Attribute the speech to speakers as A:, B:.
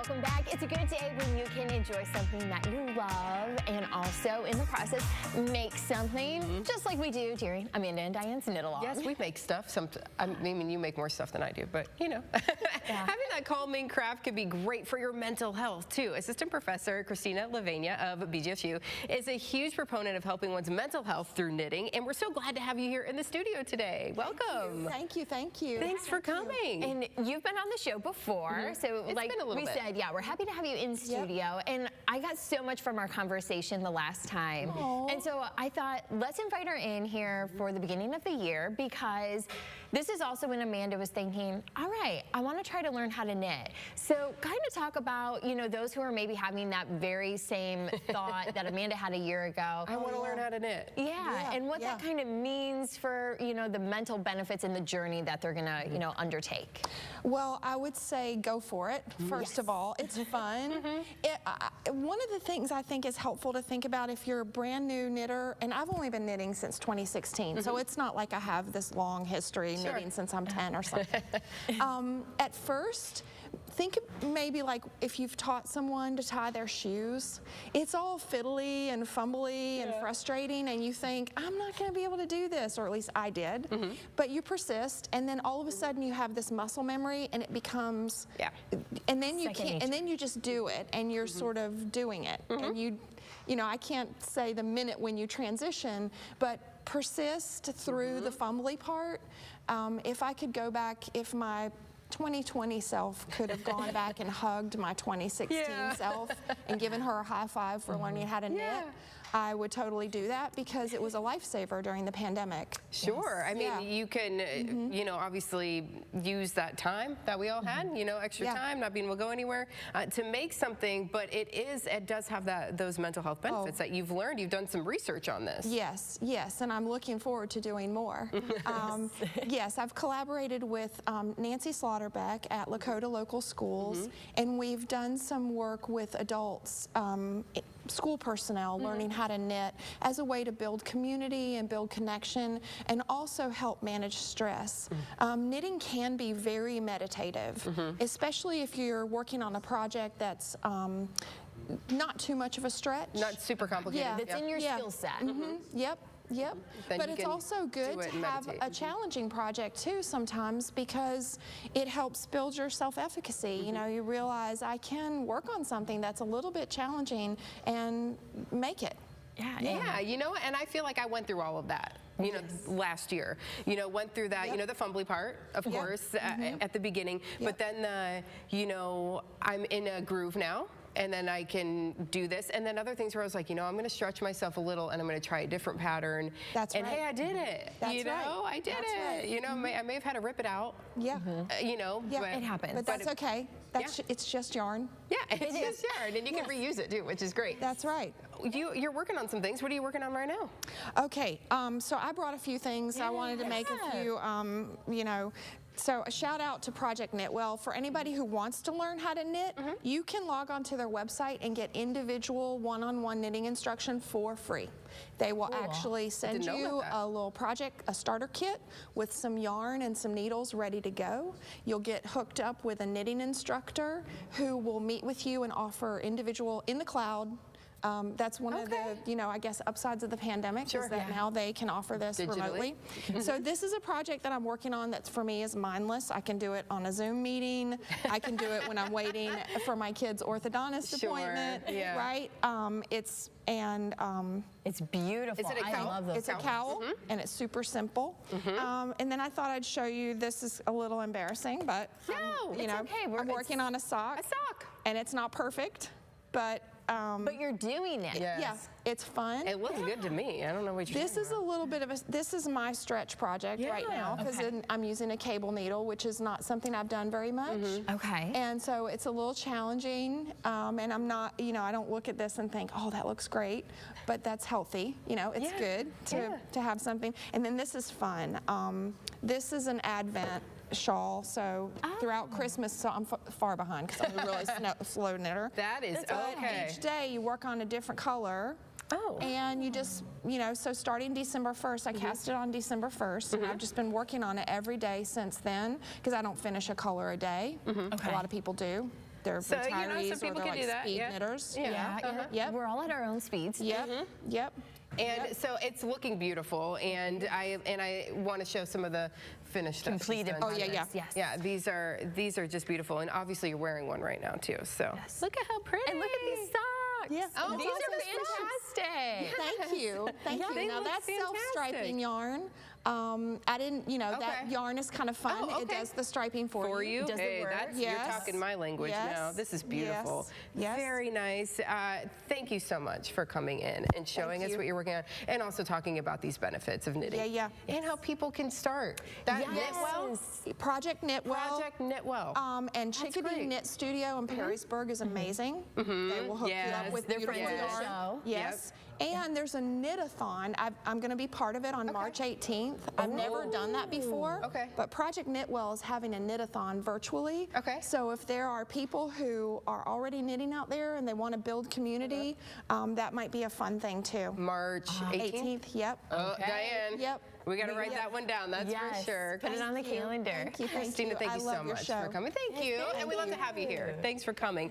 A: welcome back. It's a good day when you can enjoy something that you love and also in the process make something just like we do during Amanda and Diane's Knit Along.
B: Yes, we make stuff. I mean, you make more stuff than I do, but you know. Having that calming craft can be great for your mental health too. Assistant Professor Kristina LaVenia of BGSU is a huge proponent of helping one's mental health through knitting, and we're so glad to have you here in the studio today. Welcome.
C: Thank you. Thank you.
B: Thanks for coming.
A: And you've been on the show before, so
B: It's
A: like
B: been a little
A: we
B: bit.
A: said, yeah, we're happy to have you in studio. And I got so much from our conversation the last time.
C: Aww.
A: And so I thought, let's invite her in here for the beginning of the year, because this is also when Amanda was thinking, all right, I want to try to learn how to knit. So kind of talk about, you know, those who are maybe having that very same thought that Amanda had a year ago.
B: I want to learn how to knit.
A: Yeah, and what that kind of means for, you know, the mental benefits and the journey that they're going to, you know, undertake.
C: Well, I would say go for it, first of all. It's fun. One of the things I think is helpful to think about if you're a brand new knitter, and I've only been knitting since 2016, so it's not like I have this long history knitting since I'm 10 or something. At first, think maybe like if you've taught someone to tie their shoes, it's all fiddly and fumbly and frustrating, and you think, I'm not going to be able to do this, or at least I did. But you persist, and then all of a sudden you have this muscle memory, and it becomes, and then you can't, and then you just do it, and you're sort of doing it, and you know, I can't say the minute when you transition, but persist through the fumbly part. If I could go back, if my 2020 self could have gone back and hugged my 2016 self and given her a high five for learning how to knit, I would totally do that, because it was a lifesaver during the pandemic.
B: Sure. I mean, you can, you know, obviously use that time that we all had, you know, extra time, not being able to go anywhere, to make something, but it does have those mental health benefits that you've learned. You've done some research on this.
C: Yes, yes, and I'm looking forward to doing more. Yes, I've collaborated with Nancy Slaughterbeck at Lakota Local Schools, and we've done some work with adults, school personnel, learning how to knit as a way to build community and build connection, and also help manage stress. Knitting can be very meditative, especially if you're working on a project that's not too much of a stretch.
B: Not super complicated.
A: That's in your skill set.
C: Yep. But it's also good to have a challenging project too sometimes, because it helps build your self-efficacy. You know, you realize I can work on something that's a little bit challenging and make it.
B: Yeah, you know, and I feel like I went through all of that, you know, last year. You know, went through that, you know, the fumbly part, of course, at the beginning. But then, you know, I'm in a groove now, and then I can do this. And then other things where I was like, you know, I'm going to stretch myself a little, and I'm going to try a different pattern. And hey, I did it. You know, I did it. You know, I may have had to rip it out. You know, but
A: it happens.
C: But that's okay. It's just yarn.
B: Yeah, it's just yarn, and you can reuse it too, which is great.
C: That's right.
B: You're working on some things. What are you working on right now?
C: Okay, so I brought a few things. I wanted to make a few, you know, so a shout out to Project Knitwell. For anybody who wants to learn how to knit, you can log onto their website and get individual one-on-one knitting instruction for free. They will actually send you a little project, a starter kit with some yarn and some needles ready to go. You'll get hooked up with a knitting instructor who will meet with you and offer individual in the cloud. That's one of the, you know, I guess upsides of the pandemic is that now they can offer this remotely. So this is a project that I'm working on that for me is mindless. I can do it on a Zoom meeting. I can do it when I'm waiting for my kid's orthodontist appointment, right? It's beautiful.
B: Is it a cowl?
A: I love those.
C: It's a cowl, and it's super simple. And then I thought I'd show you, this is a little embarrassing, but you know, I'm working on a sock. And it's not perfect, but
A: you're doing it.
C: Yeah, it's fun.
B: It looks good to me. I don't know what you're
C: This is a little bit of a, this is my stretch project right now, because I'm using a cable needle, which is not something I've done very much. And so it's a little challenging, and I'm not, you know, I don't look at this and think, oh, that looks great, but that's healthy. You know, it's good to have something. And then this is fun. This is an Advent shawl, so throughout Christmas, so I'm far behind because I'm a really slow knitter.
B: That is okay.
C: Each day you work on a different color. And you just, you know, so starting December 1st, I cast it on December 1st, and I've just been working on it every day since then, because I don't finish a color a day. A lot of people do. they're
B: So,
C: retirees
B: so people
C: or they're
B: can
C: like
B: do that,
C: speed
B: yeah.
C: knitters.
A: Yeah,
C: Yep.
A: we're all at our own speeds.
C: Yep. Yep.
B: And so it's looking beautiful, and I want to show some of the finished stuff. she's
A: Completed
B: done.
C: Oh, yeah, yeah.
A: Yes.
B: Yeah, these are just beautiful, and obviously you're wearing one right now too. So look at how pretty.
A: And look at these socks.
C: Yeah.
B: Oh,
A: These are fantastic.
C: Thank you. Thank you.
B: they
C: Now
B: look
C: that's
B: fantastic.
C: self-striping yarn. I didn't, that
B: Okay.
C: yarn is kind of fun.
B: Oh,
C: It
B: okay.
C: does the striping for you.
A: Does it
B: Hey,
A: work?
B: that's
C: Yes.
B: you're talking my language now.
C: Yes.
B: This is beautiful.
C: Yes. Yes.
B: Very nice. Thank you so much for coming in and showing
C: Thank
B: us
C: you.
B: what you're working on, and also talking about these benefits of knitting.
C: Yeah, yeah.
B: And how people can start. That Knitwell,
C: Project Knitwell.
B: Project Knitwell.
C: And Chickadee
B: great.
C: Knit Studio in Perrysburg is amazing. They will hook you
B: Yes.
C: up with
A: They're
C: beautiful
A: friends of the
C: yarn.
A: show.
C: Yes. And there's a knit-a-thon. I'm going to be part of it on March 18th. I've never done that before.
B: Okay.
C: But Project Knitwell is having a knit-a-thon virtually.
B: Okay.
C: So if there are people who are already knitting out there and they want to build community, that might be a fun thing too.
B: March 18th.
C: 18th, yep.
B: Oh, Diane.
C: Yep.
B: We got to write that one down. That's
A: Yes.
B: for sure.
A: Put it on the calendar.
C: Thank you. Thank
B: Christina,
C: you.
B: thank
C: I
B: you
C: love
B: so
C: your
B: much
C: show.
B: for coming. Thank you. And we love to have you here. Thanks for coming.